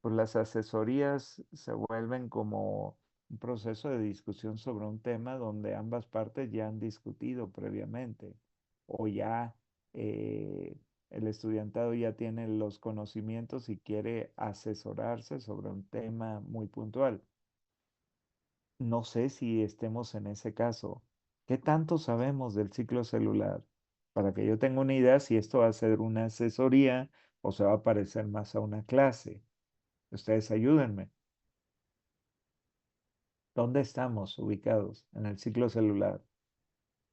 pues las asesorías se vuelven como un proceso de discusión sobre un tema donde ambas partes ya han discutido previamente o ya eh, el estudiantado ya tiene los conocimientos y quiere asesorarse sobre un tema muy puntual. No sé si estemos en ese caso. ¿Qué tanto sabemos del ciclo celular? Para que yo tenga una idea si esto va a ser una asesoría o se va a parecer más a una clase. Ustedes ayúdenme. ¿Dónde estamos ubicados en el ciclo celular?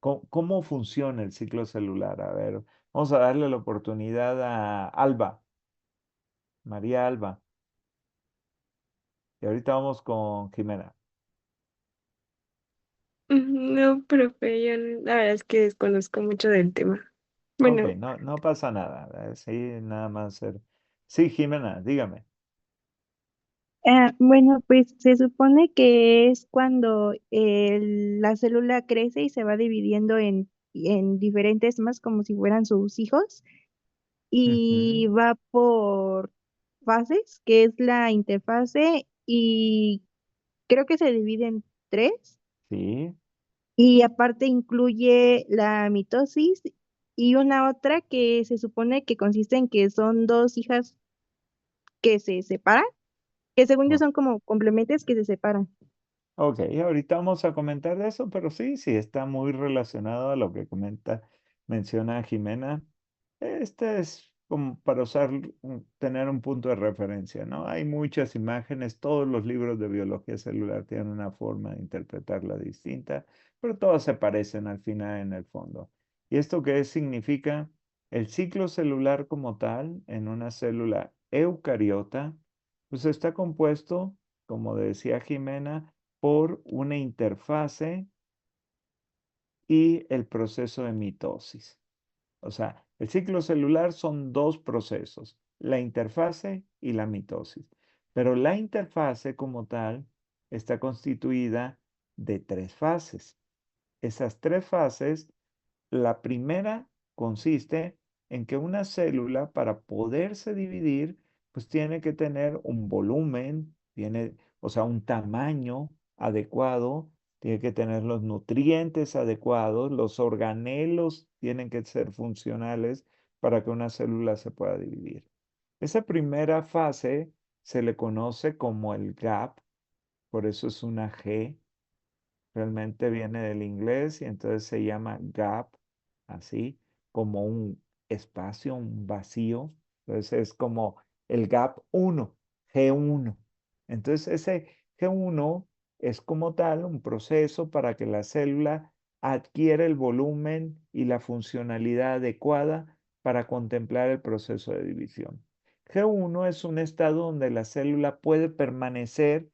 ¿Cómo funciona el ciclo celular? A ver, vamos a darle la oportunidad a Alba, María Alba. Y ahorita vamos con Jimena. No, profe, yo la verdad es que desconozco mucho del tema. Ok, Bueno, no pasa nada. Sí, nada más ser. Sí, Jimena, dígame. bueno, pues se supone que es cuando la célula crece y se va dividiendo en diferentes más como si fueran sus hijos Ujú, y va por fases, que es la interfase y creo que se divide en tres sí, y aparte incluye la mitosis y una otra que se supone que consiste en que son dos hijas que se separan, que según yo o- son como complementos que se separan. ok, ahorita vamos a comentar de eso, pero sí, sí, está muy relacionado a lo que menciona Jimena. Este es como para usar, tener un punto de referencia, ¿no? Hay muchas imágenes, todos los libros de biología celular tienen una forma de interpretarla distinta, pero todas se parecen al final en el fondo. ¿Y esto qué significa? El ciclo celular como tal, en una célula eucariota, pues está compuesto, como decía Jimena, por una interfase y el proceso de mitosis. O sea, el ciclo celular son dos procesos, la interfase y la mitosis. Pero la interfase como tal está constituida de tres fases. Esas tres fases, la primera consiste en que una célula para poderse dividir, pues tiene que tener un volumen, o sea, un tamaño adecuado, tiene que tener los nutrientes adecuados, los organelos tienen que ser funcionales para que una célula se pueda dividir. Esa primera fase se le conoce como el gap, por eso es una G, realmente viene del inglés y entonces se llama gap, así como un espacio, un vacío. Entonces es como el gap 1, G1. Entonces ese G1 es como tal un proceso para que la célula adquiera el volumen y la funcionalidad adecuada para contemplar el proceso de división. G1 es un estado donde la célula puede permanecer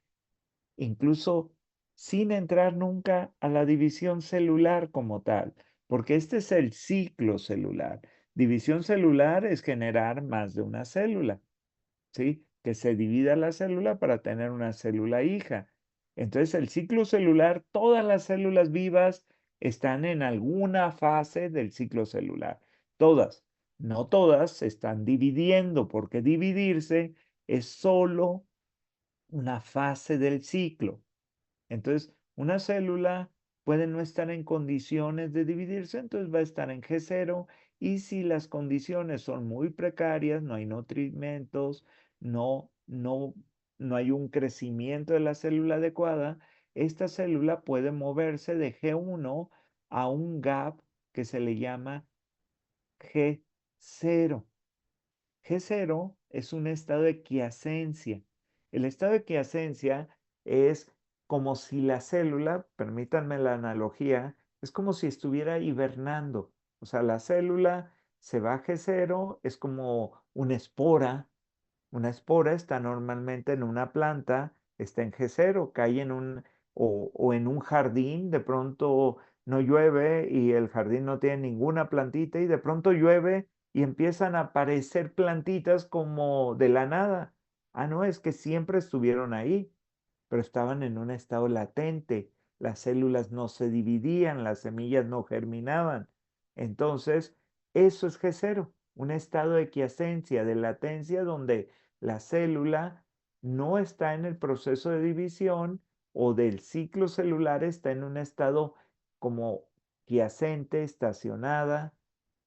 incluso sin entrar nunca a la división celular como tal, porque este es el ciclo celular. División celular es generar más de una célula, ¿sí? Que se divida la célula para tener una célula hija. Entonces, el ciclo celular, todas las células vivas están en alguna fase del ciclo celular. Todas, no todas se están dividiendo, porque dividirse es solo una fase del ciclo. Entonces, una célula puede no estar en condiciones de dividirse, entonces va a estar en G0 y si las condiciones son muy precarias, no hay nutrimentos, no hay un crecimiento de la célula adecuada, esta célula puede moverse de G1 a un gap que se le llama G0. G0 es un estado de quiescencia. El estado de quiescencia es como si la célula, permítanme la analogía, es como si estuviera hibernando. O sea, la célula se va a G0, es como una espora. Una espora está normalmente en una planta, está en G0, cae en o en un jardín, de pronto no llueve y el jardín no tiene ninguna plantita y de pronto llueve y empiezan a aparecer plantitas como de la nada. Ah, no, es que siempre estuvieron ahí, pero estaban en un estado latente. Las células no se dividían, las semillas no germinaban. Entonces, eso es G0, un estado de quiescencia, de latencia, donde la célula no está en el proceso de división o del ciclo celular, está en un estado como quiescente, estacionada,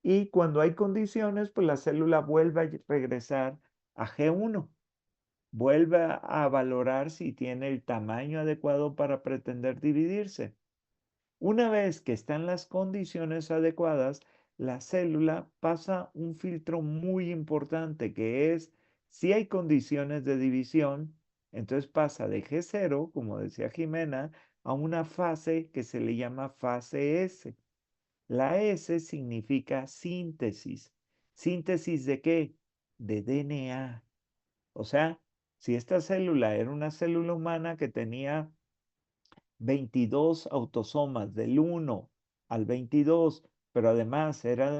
y cuando hay condiciones, pues la célula vuelve a regresar a G1, vuelve a valorar si tiene el tamaño adecuado para pretender dividirse. Una vez que están las condiciones adecuadas, la célula pasa un filtro muy importante que es si hay condiciones de división, entonces pasa de G0, como decía Jimena, a una fase que se le llama fase S. La S significa síntesis. ¿Síntesis de qué? De DNA. O sea, si esta célula era una célula humana que tenía 22 autosomas del 1 al 22, pero además era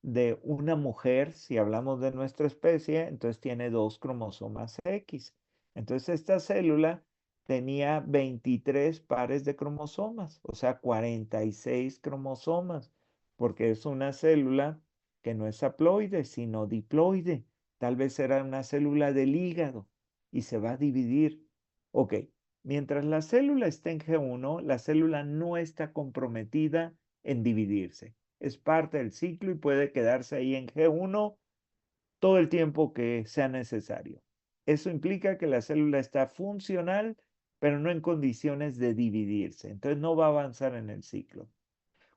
de una mujer, si hablamos de nuestra especie, entonces tiene 2 cromosomas X. Entonces esta célula tenía 23 pares de cromosomas, o sea, 46 cromosomas, porque es una célula que no es haploide, sino diploide. Tal vez era una célula del hígado y se va a dividir. Ok, mientras la célula está en G1, la célula no está comprometida en dividirse. Es parte del ciclo y puede quedarse ahí en G1 todo el tiempo que sea necesario. Eso implica que la célula está funcional, pero no en condiciones de dividirse. Entonces no va a avanzar en el ciclo.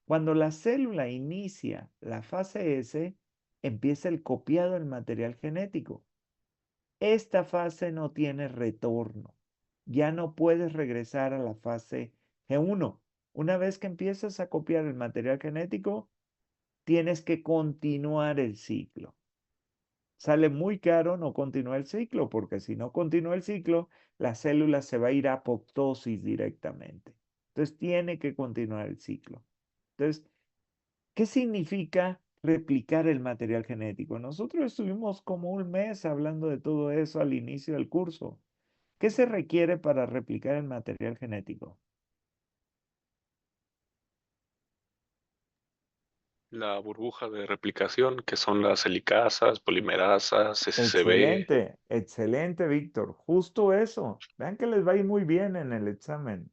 Cuando la célula inicia la fase S, empieza el copiado del material genético. Esta fase no tiene retorno. Ya no puedes regresar a la fase G1. Una vez que empiezas a copiar el material genético, tienes que continuar el ciclo. Sale muy caro no continuar el ciclo, porque si no continúa el ciclo, la célula se va a ir a apoptosis directamente. Entonces tiene que continuar el ciclo. Entonces, ¿qué significa replicar el material genético? Nosotros estuvimos como un mes hablando de todo eso al inicio del curso. ¿Qué se requiere para replicar el material genético? La burbuja de replicación, que son las helicasas, polimerasas, SCB. Excelente, excelente, Víctor. Justo eso. Vean que les va a ir muy bien en el examen.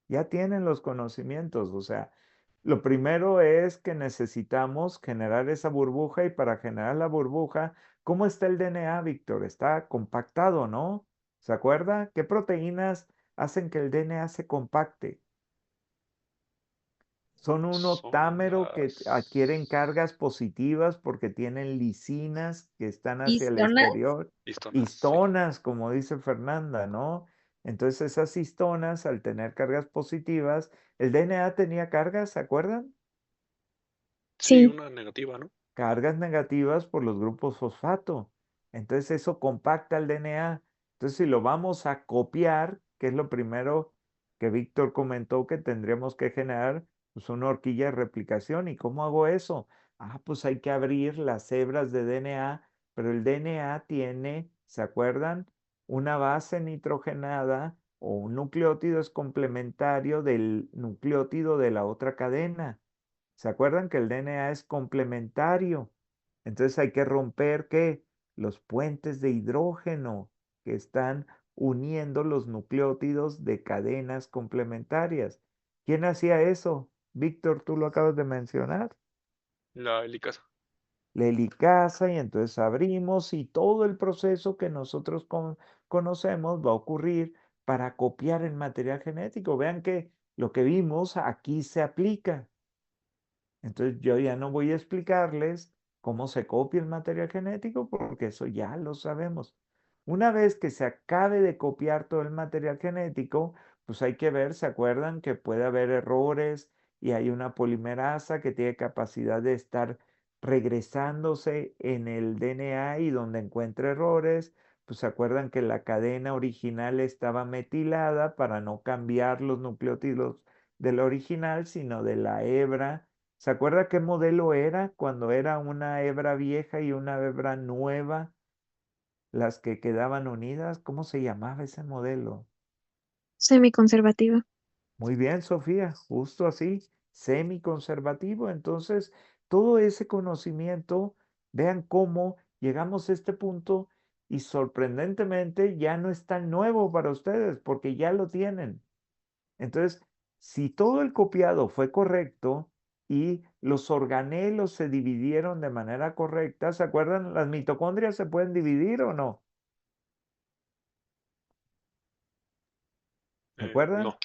Ya tienen los conocimientos. O sea, lo primero es que necesitamos generar esa burbuja y para generar la burbuja, ¿cómo está el DNA, Víctor? Está compactado, ¿no? ¿Se acuerda? ¿Qué proteínas hacen que el DNA se compacte? Son un Son octámero que adquieren las cargas positivas porque tienen lisinas que están hacia el ¿Histonas? exterior, histonas, sí. histonas, como dice Fernanda, ¿no? Entonces esas histonas, al tener cargas positivas, el DNA tenía cargas, ¿se acuerdan? Sí, Sí. una negativa, ¿no? Cargas negativas por los grupos fosfato. Entonces eso compacta el DNA. Entonces si lo vamos a copiar, que es lo primero que Víctor comentó que tendríamos que generar, pues una horquilla de replicación. ¿Y cómo hago eso? Ah, pues hay que abrir las hebras de DNA, pero el DNA tiene, ¿se acuerdan? Una base nitrogenada o un nucleótido es complementario del nucleótido de la otra cadena. ¿Se acuerdan que el DNA es complementario? Entonces hay que romper ¿qué? Los puentes de hidrógeno que están uniendo los nucleótidos de cadenas complementarias. ¿Quién hacía eso? Víctor, tú lo acabas de mencionar. La helicasa. La helicasa y entonces abrimos y todo el proceso que nosotros conocemos va a ocurrir para copiar el material genético. Vean que lo que vimos aquí se aplica. Entonces yo ya no voy a explicarles cómo se copia el material genético porque eso ya lo sabemos. Una vez que se acabe de copiar todo el material genético, pues hay que ver, ¿se acuerdan que puede haber errores y hay una polimerasa que tiene capacidad de estar regresándose en el DNA y donde encuentre errores? Pues se acuerdan que la cadena original estaba metilada para no cambiar los nucleótidos del original, sino de la hebra. ¿Se acuerda qué modelo era cuando era una hebra vieja y una hebra nueva, las que quedaban unidas? ¿Cómo se llamaba ese modelo? Semiconservativa. Muy bien, Sofía, justo así, semiconservativo. Entonces, todo ese conocimiento, vean cómo llegamos a este punto y sorprendentemente ya no es tan nuevo para ustedes porque ya lo tienen. Entonces, si todo el copiado fue correcto y los organelos se dividieron de manera correcta, ¿se acuerdan? ¿Las mitocondrias se pueden dividir o no? ¿Se acuerdan? No,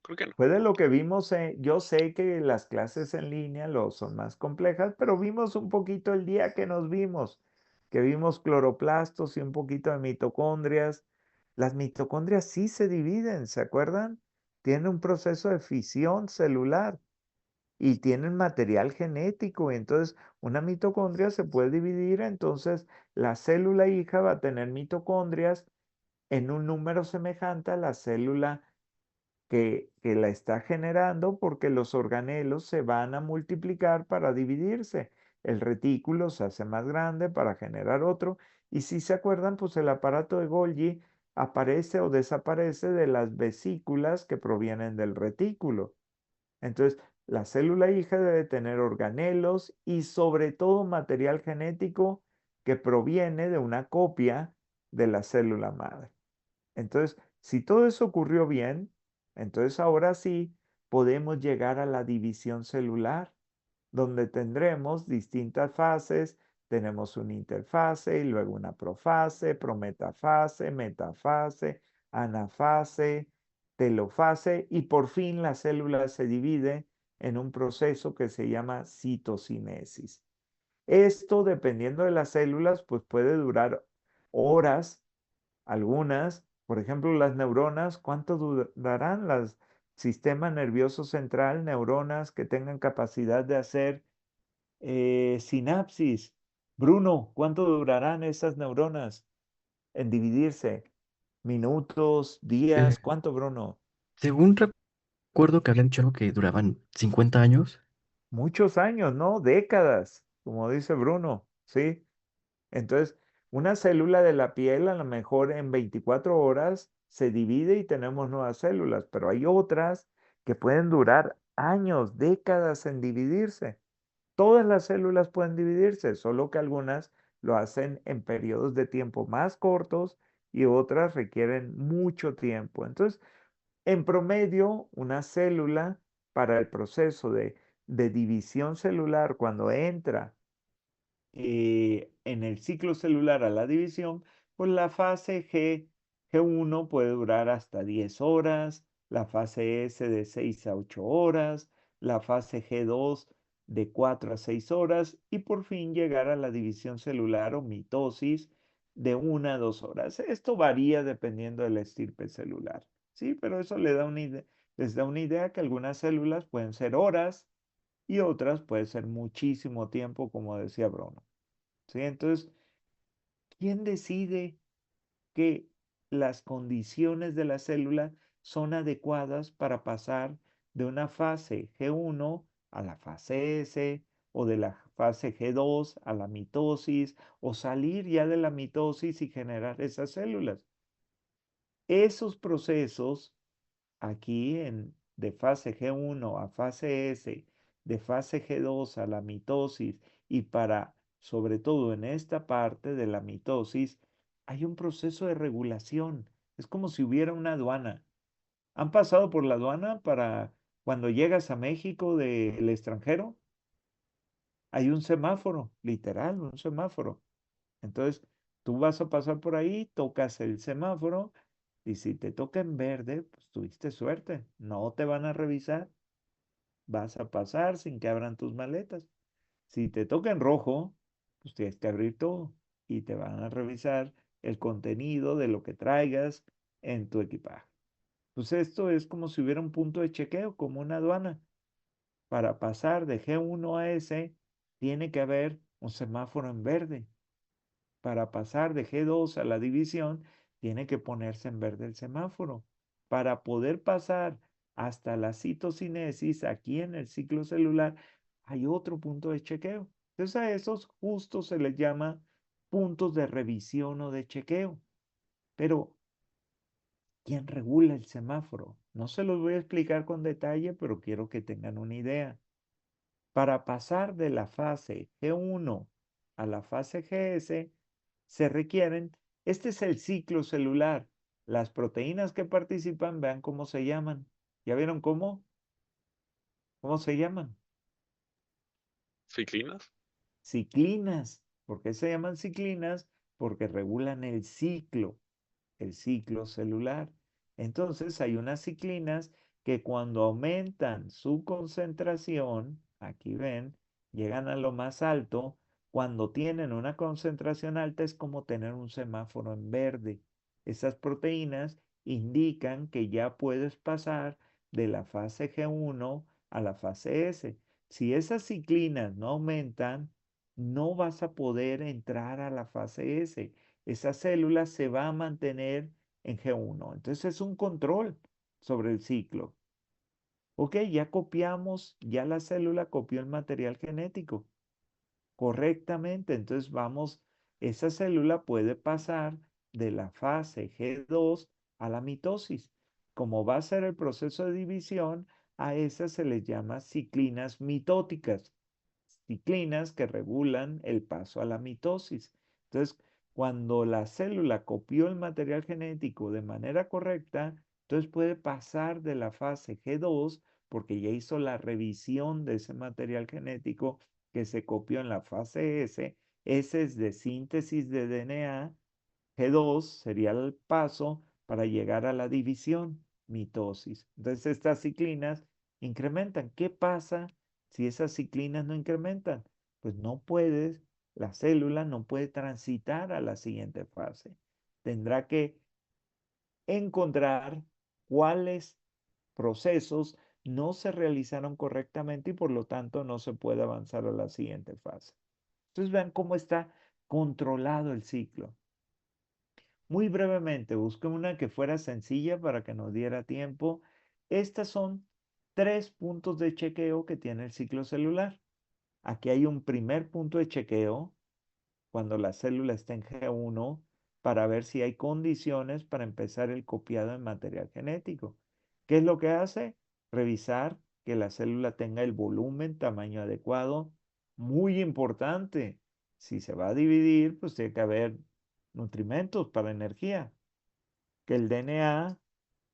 creo que no. Fue de lo que vimos, yo sé que las clases en línea son más complejas, pero vimos un poquito el día que nos vimos, que vimos cloroplastos y un poquito de mitocondrias. Las mitocondrias sí se dividen, ¿se acuerdan? Tienen un proceso de fisión celular y tienen material genético. Y entonces, una mitocondria se puede dividir, entonces la célula hija va a tener mitocondrias en un número semejante a la célula que la está generando porque los organelos se van a multiplicar para dividirse. El retículo se hace más grande para generar otro. Y si se acuerdan, pues el aparato de Golgi aparece o desaparece de las vesículas que provienen del retículo. Entonces, la célula hija debe tener organelos y sobre todo material genético que proviene de una copia de la célula madre. Entonces, si todo eso ocurrió bien, entonces ahora sí podemos llegar a la división celular, donde tendremos distintas fases. Tenemos una interfase y luego una profase, prometafase, metafase, anafase, telofase y por fin la célula se divide en un proceso que se llama citocinesis. Esto, dependiendo de las células, pues puede durar horas. Algunas, por ejemplo, las neuronas, ¿cuánto durarán? Las sistema nervioso central, neuronas que tengan capacidad de hacer sinapsis. Bruno, ¿cuánto durarán esas neuronas en dividirse? ¿Minutos, Eh, días? ¿Cuánto, Bruno? según recuerdo que habían dicho algo que duraban 50 años. Muchos años, ¿no? Décadas, como dice Bruno, ¿sí? Entonces, una célula de la piel a lo mejor en 24 horas se divide y tenemos nuevas células, pero hay otras que pueden durar años, décadas en dividirse. Todas las células pueden dividirse, solo que algunas lo hacen en periodos de tiempo más cortos y otras requieren mucho tiempo. Entonces, en promedio, una célula para el proceso de división celular, cuando entra en el ciclo celular a la división, pues la fase G1 puede durar hasta 10 horas, la fase S de 6 a 8 horas, la fase G2 de 4 a 6 horas y por fin llegar a la división celular o mitosis de 1 a 2 horas. Esto varía dependiendo de la estirpe celular, ¿sí? Pero eso les da una idea que algunas células pueden ser horas y otras puede ser muchísimo tiempo, como decía Bruno. ¿Sí? Entonces, ¿quién decide que las condiciones de la célula son adecuadas para pasar de una fase G1 a la fase S o de la fase G2 a la mitosis o salir ya de la mitosis y generar esas células? Esos procesos aquí de fase G1 a fase S, de fase G2 a la mitosis y sobre todo en esta parte de la mitosis, hay un proceso de regulación. Es como si hubiera una aduana. ¿Han pasado por la aduana para cuando llegas a México del extranjero? Hay un semáforo, literal, un semáforo. Entonces, tú vas a pasar por ahí, tocas el semáforo y si te toca en verde, pues tuviste suerte. No te van a revisar. Vas a pasar sin que abran tus maletas. Si te toca en rojo, pues tienes que abrir todo y te van a revisar el contenido de lo que traigas en tu equipaje. Pues esto es como si hubiera un punto de chequeo, como una aduana. Para pasar de G1 a S, tiene que haber un semáforo en verde. Para pasar de G2 a la división, tiene que ponerse en verde el semáforo. Para poder pasar hasta la citocinesis, aquí en el ciclo celular, hay otro punto de chequeo. Entonces a esos justo se les llama puntos de revisión o de chequeo. Pero, ¿quién regula el semáforo? No se los voy a explicar con detalle, pero quiero que tengan una idea. Para pasar de la fase G1 a la fase GS, se requieren. Este es el ciclo celular. Las proteínas que participan, vean cómo se llaman. ¿Ya vieron cómo? ¿Cómo se llaman? ¿Ciclinas? Ciclinas. ¿Por qué se llaman ciclinas? Porque regulan el ciclo celular. Entonces hay unas ciclinas que cuando aumentan su concentración, aquí ven, llegan a lo más alto. Cuando tienen una concentración alta es como tener un semáforo en verde. Esas proteínas indican que ya puedes pasar de la fase G1 a la fase S. Si esas ciclinas no aumentan, no vas a poder entrar a la fase S. Esa célula se va a mantener en G1. Entonces es un control sobre el ciclo. Ok, ya copiamos, ya la célula copió el material genético correctamente. Entonces vamos, esa célula puede pasar de la fase G2 a la mitosis. Como va a ser el proceso de división, a esas se les llama ciclinas mitóticas, ciclinas que regulan el paso a la mitosis. Entonces, cuando la célula copió el material genético de manera correcta, entonces puede pasar de la fase G2 porque ya hizo la revisión de ese material genético que se copió en la fase S. S es de síntesis de DNA. G2 sería el paso para llegar a la división, mitosis. Entonces estas ciclinas incrementan. ¿Qué pasa si esas ciclinas no incrementan? Pues no puedes, la célula no puede transitar a la siguiente fase. Tendrá que encontrar cuáles procesos no se realizaron correctamente y por lo tanto no se puede avanzar a la siguiente fase. Entonces vean cómo está controlado el ciclo. Muy brevemente, busqué una que fuera sencilla para que nos diera tiempo. Estas son 3 puntos de chequeo que tiene el ciclo celular. Aquí hay un primer punto de chequeo cuando la célula está en G1 para ver si hay condiciones para empezar el copiado en material genético. ¿Qué es lo que hace? Revisar que la célula tenga el volumen, tamaño adecuado. Muy importante. Si se va a dividir, pues tiene que haber nutrimentos para energía. Que el DNA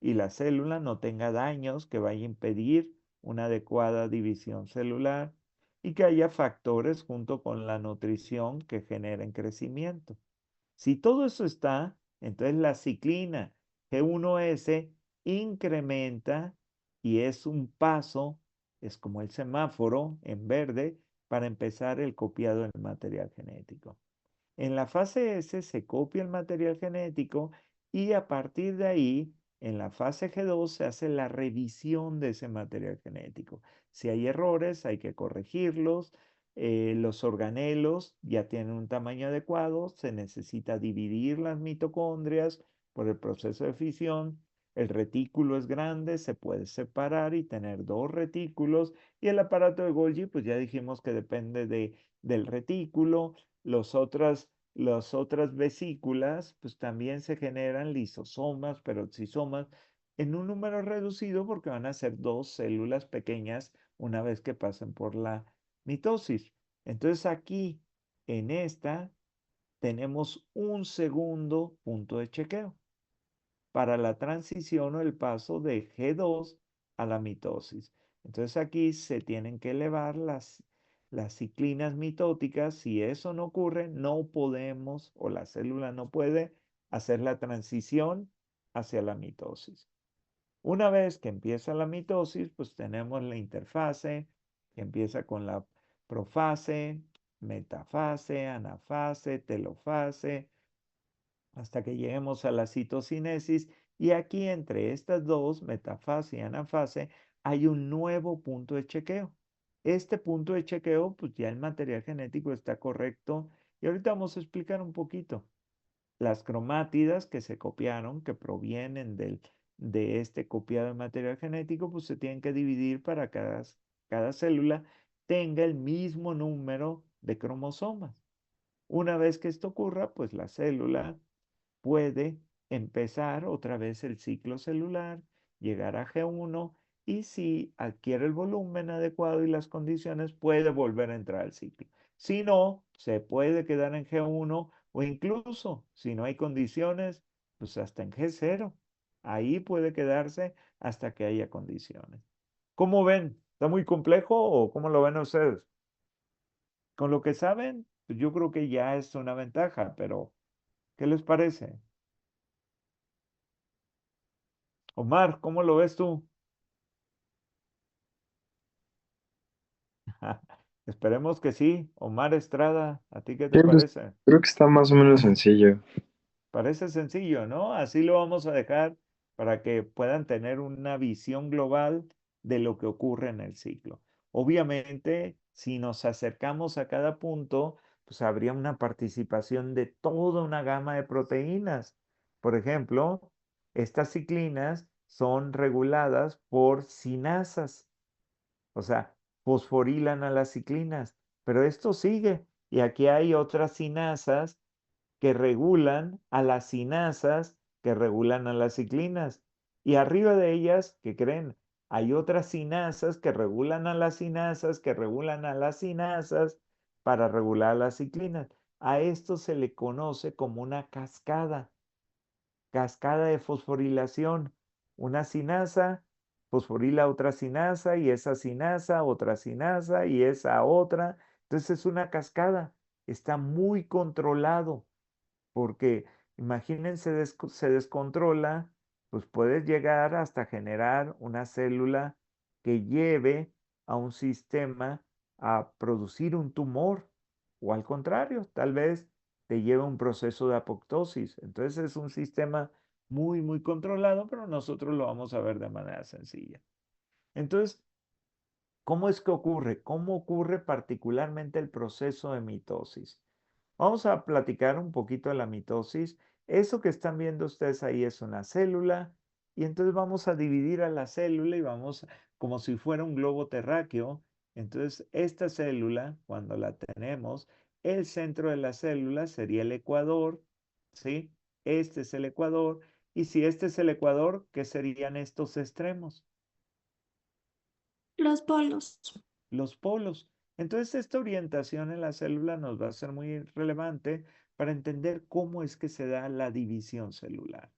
y la célula no tenga daños que vaya a impedir una adecuada división celular y que haya factores junto con la nutrición que generen crecimiento. Si todo eso está, entonces la ciclina G1S incrementa y es un paso, es como el semáforo en verde para empezar el copiado del material genético. En la fase S se copia el material genético y a partir de ahí, en la fase G2 se hace la revisión de ese material genético. Si hay errores, hay que corregirlos. Los organelos ya tienen un tamaño adecuado, se necesita dividir las mitocondrias por el proceso de fisión. El retículo es grande, se puede separar y tener 2 retículos. Y el aparato de Golgi, pues ya dijimos que depende del retículo. Las otras vesículas, pues también se generan lisosomas, peroxisomas, en un número reducido porque van a ser 2 células pequeñas una vez que pasen por la mitosis. Entonces aquí, en esta, tenemos un segundo punto de chequeo para la transición o el paso de G2 a la mitosis. Entonces aquí se tienen que elevar las ciclinas mitóticas. Si eso no ocurre, no podemos o la célula no puede hacer la transición hacia la mitosis. Una vez que empieza la mitosis, pues tenemos la interfase que empieza con la profase, metafase, anafase, telofase, hasta que lleguemos a la citocinesis y aquí entre estas dos, metafase y anafase, hay un nuevo punto de chequeo. Este punto de chequeo, pues ya el material genético está correcto y ahorita vamos a explicar un poquito. Las cromátidas que se copiaron, que provienen de este copiado de material genético, pues se tienen que dividir para que cada célula tenga el mismo número de cromosomas. Una vez que esto ocurra, pues la célula puede empezar otra vez el ciclo celular, llegar a G1 y si adquiere el volumen adecuado y las condiciones, puede volver a entrar al ciclo. Si no, se puede quedar en G1 O incluso, si no hay condiciones, pues hasta en G0. Ahí puede quedarse hasta que haya condiciones. ¿Cómo ven? ¿Está muy complejo o cómo lo ven ustedes? Con lo que saben, pues yo creo que ya es una ventaja, pero ¿qué les parece? Omar, ¿cómo lo ves tú? Esperemos que sí. Omar Estrada, ¿a ti qué te Sí, pues parece? creo que está más o menos sencillo. Parece sencillo, ¿no? Así lo vamos a dejar para que puedan tener una visión global de lo que ocurre en el ciclo. Obviamente, si nos acercamos a cada punto, pues habría una participación de toda una gama de proteínas. Por ejemplo, estas ciclinas son reguladas por cinasas, o sea, fosforilan a las ciclinas, pero esto sigue. Y aquí hay otras cinasas que regulan a las cinasas que regulan a las ciclinas. Y arriba de ellas, ¿qué creen? Hay otras cinasas que regulan a las cinasas, que regulan a las cinasas para regular las ciclinas. A esto se le conoce como una cascada de fosforilación. Una cinasa fosforila otra cinasa y esa cinasa otra cinasa y esa otra. Entonces es una cascada. Está muy controlado porque imagínense, se descontrola, pues puedes llegar hasta generar una célula que lleve a un sistema a producir un tumor, o al contrario, tal vez te lleve a un proceso de apoptosis. Entonces es un sistema muy, muy controlado, pero nosotros lo vamos a ver de manera sencilla. Entonces, ¿cómo es que ocurre? ¿Cómo ocurre particularmente el proceso de mitosis? Vamos a platicar un poquito de la mitosis. Eso que están viendo ustedes ahí es una célula y entonces vamos a dividir a la célula y vamos como si fuera un globo terráqueo. Entonces esta célula, cuando la tenemos, el centro de la célula sería el ecuador, ¿sí? Este es el ecuador. Y si este es el ecuador, ¿qué serían estos extremos? Los polos. Los polos. Entonces, esta orientación en la célula nos va a ser muy relevante para entender cómo es que se da la división celular.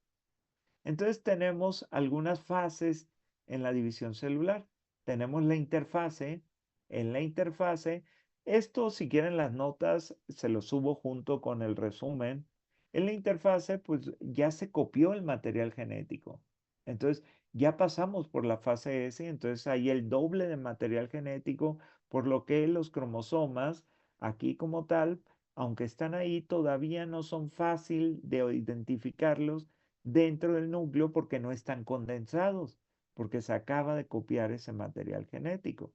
Entonces, tenemos algunas fases en la división celular. Tenemos la interfase. En la interfase, esto, si quieren las notas, se lo subo junto con el resumen. En la interfase, pues ya se copió el material genético. Entonces, ya pasamos por la fase S, entonces hay el doble de material genético, por lo que los cromosomas, aquí como tal, aunque están ahí, todavía no son fácil de identificarlos dentro del núcleo porque no están condensados, porque se acaba de copiar ese material genético.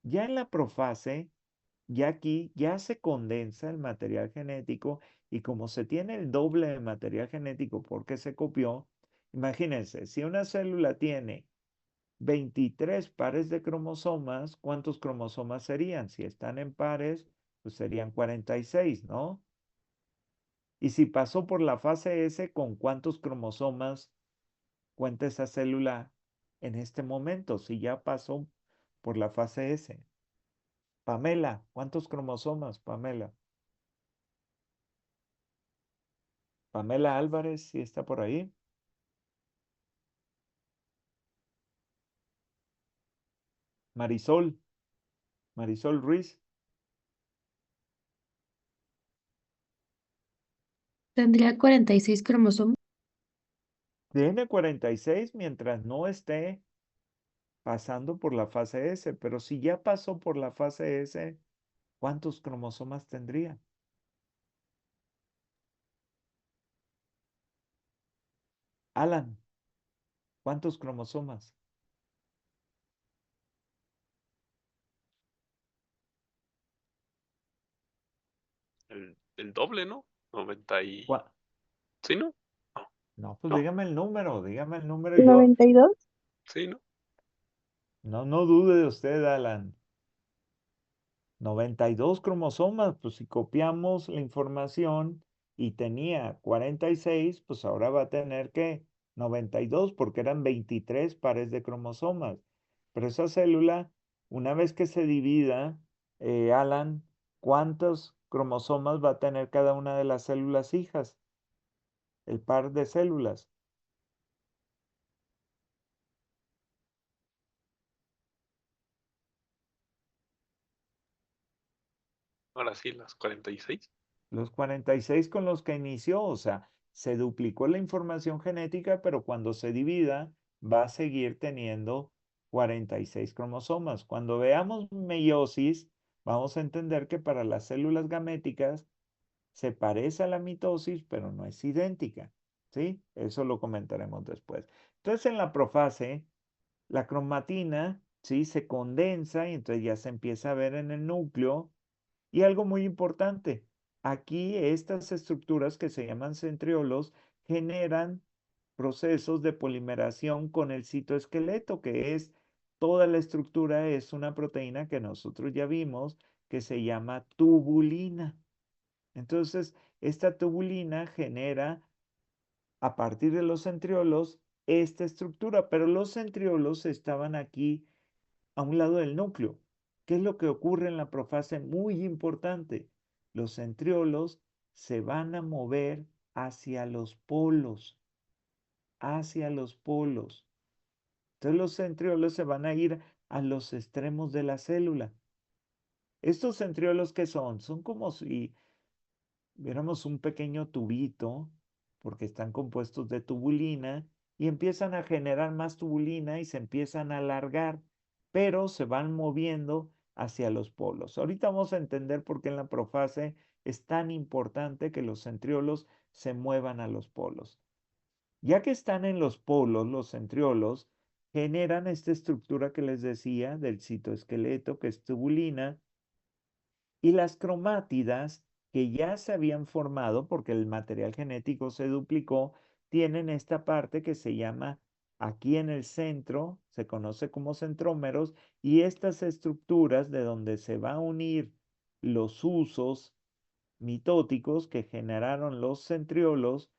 Ya en la profase, ya aquí ya se condensa el material genético y como se tiene el doble de material genético porque se copió, imagínense, si una célula tiene 23 pares de cromosomas, ¿cuántos cromosomas serían? Si están en pares, pues serían 46, ¿no? Y si pasó por la fase S, ¿con cuántos cromosomas cuenta esa célula en este momento? Si ya pasó por la fase S. Pamela, ¿cuántos cromosomas, Pamela? Pamela Álvarez, si está por ahí. Marisol, Marisol Ruiz. Tendría 46 cromosomas. Tiene 46 mientras no esté pasando por la fase S, pero si ya pasó por la fase S, ¿cuántos cromosomas tendría? Alan, ¿cuántos cromosomas? El doble, ¿no? 90 y... ¿Cuá- ¿Sí, no? No, No, pues no, dígame el número y yo, 92. sí, ¿no? no dude de usted, Alan. 92 cromosomas, pues si copiamos la información y tenía 46, pues ahora va a tener que 92 porque eran 23 pares de cromosomas. Pero esa célula, una vez que se divida, Alan, ¿cuántos cromosomas va a tener cada una de las células hijas, el par de células. Ahora sí, las 46. Los 46 con los que inició, o sea, se duplicó la información genética, pero cuando se divida va a seguir teniendo 46 cromosomas. Cuando veamos meiosis, vamos a entender que para las células gaméticas se parece a la mitosis, pero no es idéntica, ¿sí? Eso lo comentaremos después. Entonces, en la profase, la cromatina, ¿sí? Se condensa y entonces ya se empieza a ver en el núcleo. Y algo muy importante, aquí estas estructuras que se llaman centriolos generan procesos de polimeración con el citoesqueleto, que es toda la estructura, es una proteína que nosotros ya vimos que se llama tubulina. Entonces, esta tubulina genera a partir de los centriolos esta estructura, pero los centriolos estaban aquí a un lado del núcleo. ¿Qué es lo que ocurre en la profase? Muy importante. Los centriolos se van a mover hacia los polos, hacia los polos. Entonces los centriolos se van a ir a los extremos de la célula. ¿Estos centriolos qué son? Son como si viéramos un pequeño tubito, porque están compuestos de tubulina, y empiezan a generar más tubulina y se empiezan a alargar, pero se van moviendo hacia los polos. Ahorita vamos a entender por qué en la profase es tan importante que los centriolos se muevan a los polos. Ya que están en los polos, los centriolos generan esta estructura que les decía del citoesqueleto, que es tubulina, y las cromátidas que ya se habían formado porque el material genético se duplicó, tienen esta parte que se llama aquí en el centro, se conoce como centrómeros, y estas estructuras de donde se va a unir los usos mitóticos que generaron los centriolos,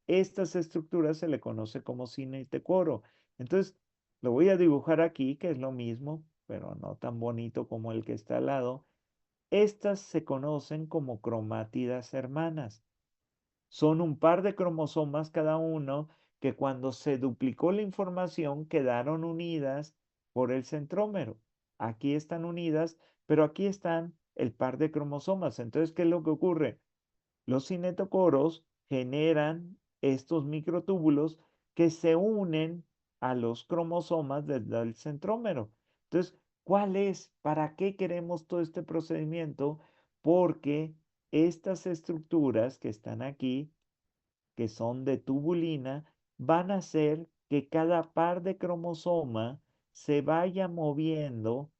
estas estructuras se le conoce como cinetocoro. Entonces, lo voy a dibujar aquí, que es lo mismo, pero no tan bonito como el que está al lado. Estas se conocen como cromátidas hermanas. Son un par de cromosomas cada uno que cuando se duplicó la información quedaron unidas por el centrómero. Aquí están unidas, pero aquí están el par de cromosomas. Entonces, ¿qué es lo que ocurre? Los cinetocoros generan estos microtúbulos que se unen a los cromosomas del centrómero. Entonces, ¿cuál es? ¿Para qué queremos todo este procedimiento? Porque estas estructuras que están aquí, que son de tubulina, van a hacer que cada par de cromosoma se vaya moviendo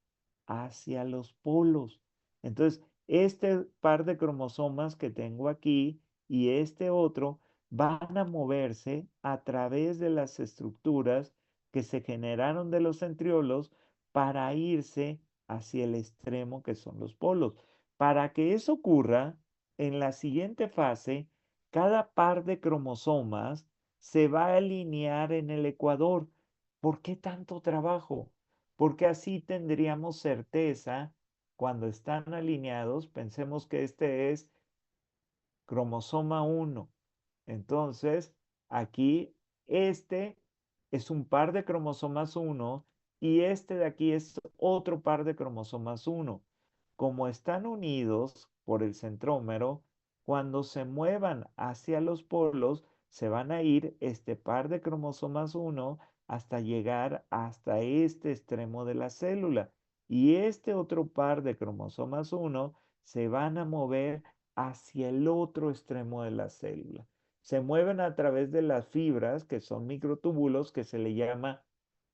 hacia los polos. Entonces, este par de cromosomas que tengo aquí y este otro van a moverse a través de las estructuras que se generaron de los centriolos para irse hacia el extremo que son los polos. Para que eso ocurra, en la siguiente fase, cada par de cromosomas se va a alinear en el ecuador. ¿Por qué tanto trabajo? Porque así tendríamos certeza cuando están alineados. Pensemos que este es cromosoma 1. Entonces, aquí este es un par de cromosomas 1 y este de aquí es otro par de cromosomas 1. Como están unidos por el centrómero, cuando se muevan hacia los polos, se van a ir este par de cromosomas 1 hasta llegar hasta este extremo de la célula. Y este otro par de cromosomas 1 se van a mover hacia el otro extremo de la célula. Se mueven a través de las fibras, que son microtúbulos, que se le llama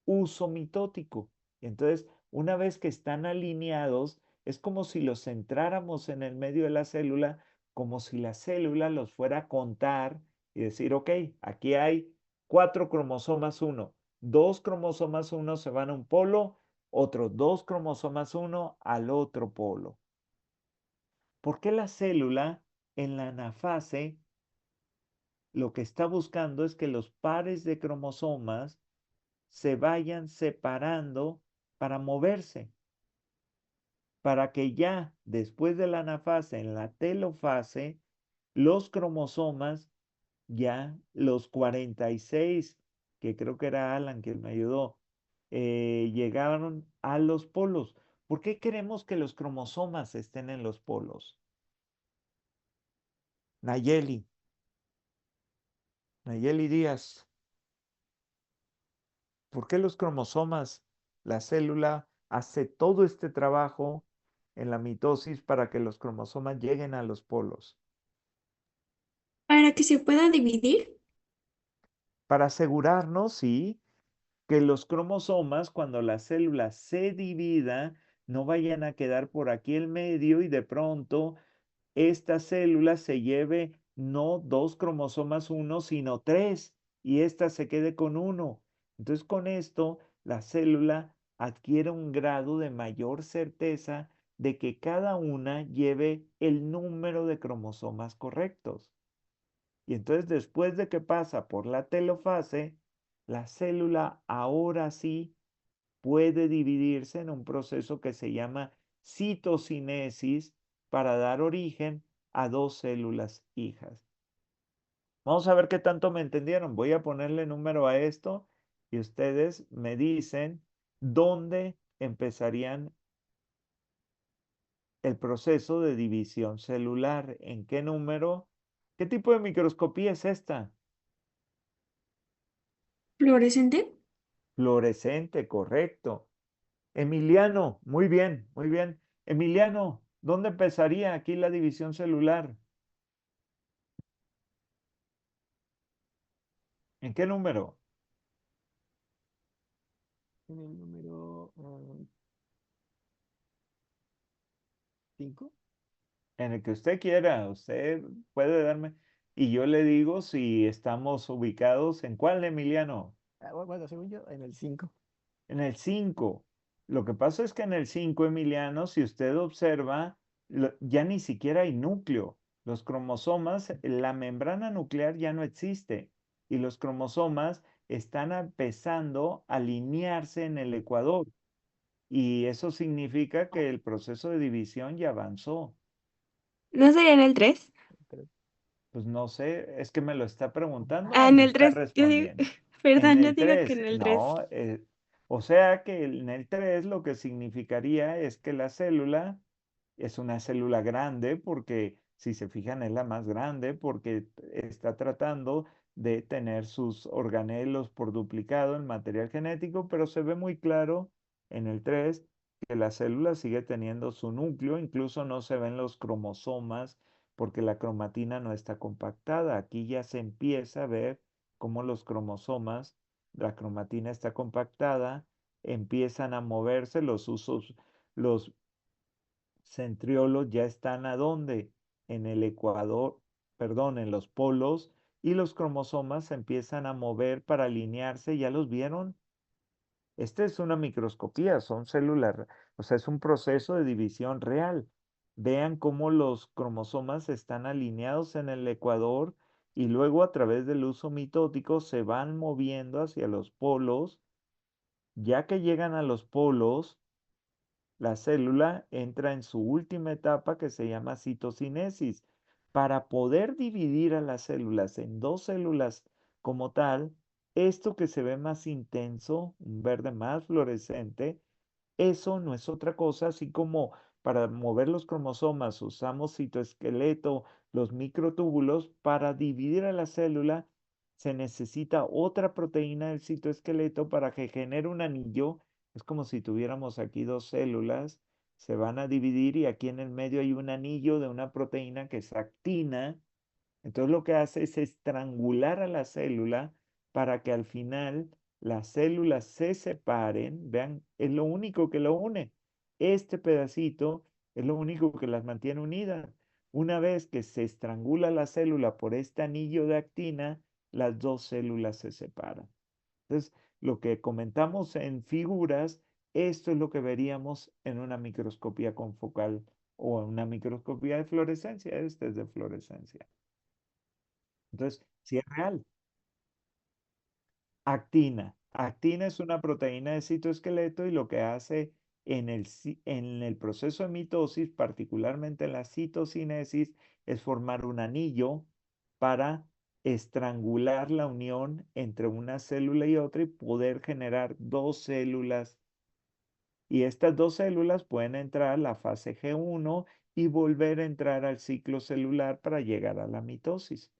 uso mitótico. Entonces, una vez que están alineados, es como si los centráramos en el medio de la célula, como si la célula los fuera a contar y decir, ok, aquí hay 4 cromosomas 1. 2 cromosomas 1 se van a un polo, otros 2 cromosomas 1 al otro polo. ¿Por qué la célula en la anafase lo que está buscando es que los pares de cromosomas se vayan separando para moverse, para que ya después de la anafase, en la telofase, los cromosomas, ya los 46, que creo que era Alan quien me ayudó, llegaron a los polos. ¿Por qué queremos que los cromosomas estén en los polos? Nayeli, Nayeli Díaz, ¿por qué los cromosomas, la célula hace todo este trabajo en la mitosis para que los cromosomas lleguen a los polos? Para que se pueda dividir. Para asegurarnos, sí, que los cromosomas, cuando la célula se divida, no vayan a quedar por aquí el medio y de pronto esta célula se lleve no 2 cromosomas uno, sino 3, y esta se quede con uno. Entonces, con esto, la célula adquiere un grado de mayor certeza de que cada una lleve el número de cromosomas correctos. Y entonces, después de que pasa por la telofase, la célula ahora sí puede dividirse en un proceso que se llama citocinesis para dar origen a 2 células hijas. Vamos a ver qué tanto me entendieron. Voy a ponerle número a esto y ustedes me dicen dónde empezarían el proceso de división celular, en qué número, qué tipo de microscopía es esta. Fluorescente. Fluorescente, correcto. Emiliano, muy bien, muy bien. Emiliano, ¿dónde empezaría aquí la división celular? ¿En qué número? En el número 5. En el que usted quiera, usted puede darme. Y yo le digo si estamos ubicados en cuál, Emiliano. Bueno, según yo, en el 5. En el 5. Lo que pasa es que en el 5, Emiliano, si usted observa, ya ni siquiera hay núcleo. Los cromosomas, la membrana nuclear ya no existe. Y los cromosomas están empezando a alinearse en el ecuador. Y eso significa que el proceso de división ya avanzó. ¿No sería en el 3? Pues no sé, es que me lo está preguntando Ah, o en me el está 3. Yo digo, respondiendo. En perdón, yo el digo que 3 en el 3. no, o sea que en el 3 lo que significaría es que la célula es una célula grande porque, si se fijan, es la más grande porque está tratando de tener sus organelos por duplicado en material genético, pero se ve muy claro en el 3 que la célula sigue teniendo su núcleo, incluso no se ven los cromosomas porque la cromatina no está compactada. Aquí ya se empieza a ver cómo los cromosomas, la cromatina está compactada, empiezan a moverse los centriolos ya están ¿a dónde? En el ecuador, perdón, en los polos, y los cromosomas se empiezan a mover para alinearse, ¿ya los vieron? Esta es una microscopía, son células, o sea, es un proceso de división real. Vean cómo los cromosomas están alineados en el ecuador y luego a través del uso mitótico se van moviendo hacia los polos. Ya que llegan a los polos, la célula entra en su última etapa que se llama citocinesis. Para poder dividir a las células en 2 células como tal, esto que se ve más intenso, un verde más fluorescente, eso no es otra cosa, así como para mover los cromosomas usamos citoesqueleto, los microtúbulos, para dividir a la célula se necesita otra proteína del citoesqueleto para que genere un anillo. Es como si tuviéramos aquí 2 células, se van a dividir y aquí en el medio hay un anillo de una proteína que es actina. Entonces lo que hace es estrangular a la célula para que al final las células se separen. Vean, es lo único que lo une. Este pedacito es lo único que las mantiene unidas. Una vez que se estrangula la célula por este anillo de actina, las 2 células se separan. Entonces, lo que comentamos en figuras, esto es lo que veríamos en una microscopía confocal o en una microscopía de fluorescencia. Este es de fluorescencia. Entonces, si es real. Actina. Actina es una proteína de citoesqueleto y lo que hace en el proceso de mitosis, particularmente en la citocinesis, es formar un anillo para estrangular la unión entre una célula y otra y poder generar dos células. Y estas dos células pueden entrar a la fase G1 y volver a entrar al ciclo celular para llegar a la mitosis.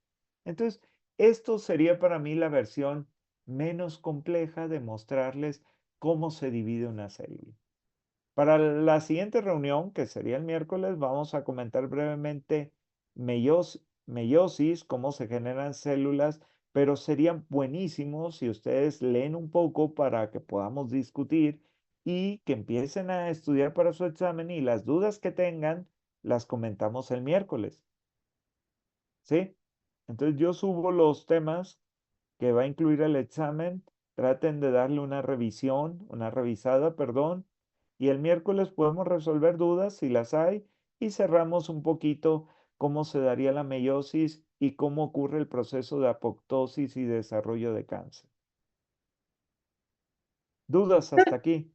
Entonces, esto sería para mí la versión menos compleja de mostrarles cómo se divide una célula. Para la siguiente reunión, que sería el miércoles, vamos a comentar brevemente meiosis, cómo se generan células, pero sería buenísimo si ustedes leen un poco para que podamos discutir y que empiecen a estudiar para su examen y las dudas que tengan las comentamos el miércoles. ¿Sí? Entonces yo subo los temas que va a incluir el examen, traten de darle una revisada, perdón, y el miércoles podemos resolver dudas si las hay y cerramos un poquito cómo se daría la meiosis y cómo ocurre el proceso de apoptosis y desarrollo de cáncer. ¿Dudas hasta aquí?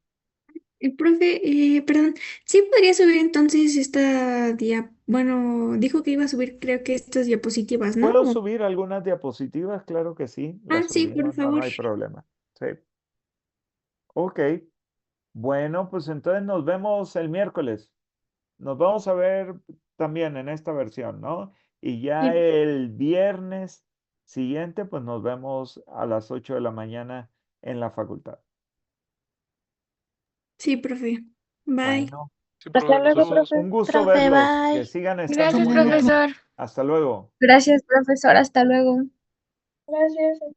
Profe, perdón, ¿sí podría subir entonces bueno, dijo que iba a subir creo que estas diapositivas, ¿no? ¿Puedo subir algunas diapositivas? Claro que sí, las Sí, por subimos, no favor. hay problema. Sí. Ok. Bueno, pues entonces nos vemos el miércoles. Nos vamos a ver también en esta versión, ¿no? Y ya Sí, el viernes siguiente, pues nos vemos a las 8 de la mañana en la facultad. sí, profe. Bye. Bueno, Sí, Hasta profe, nos luego, vemos. profe. un gusto Profe, verlos. Que bye. sigan estando Gracias, muy bien. profesor. Hasta luego. Gracias, profesor. Hasta luego. Gracias.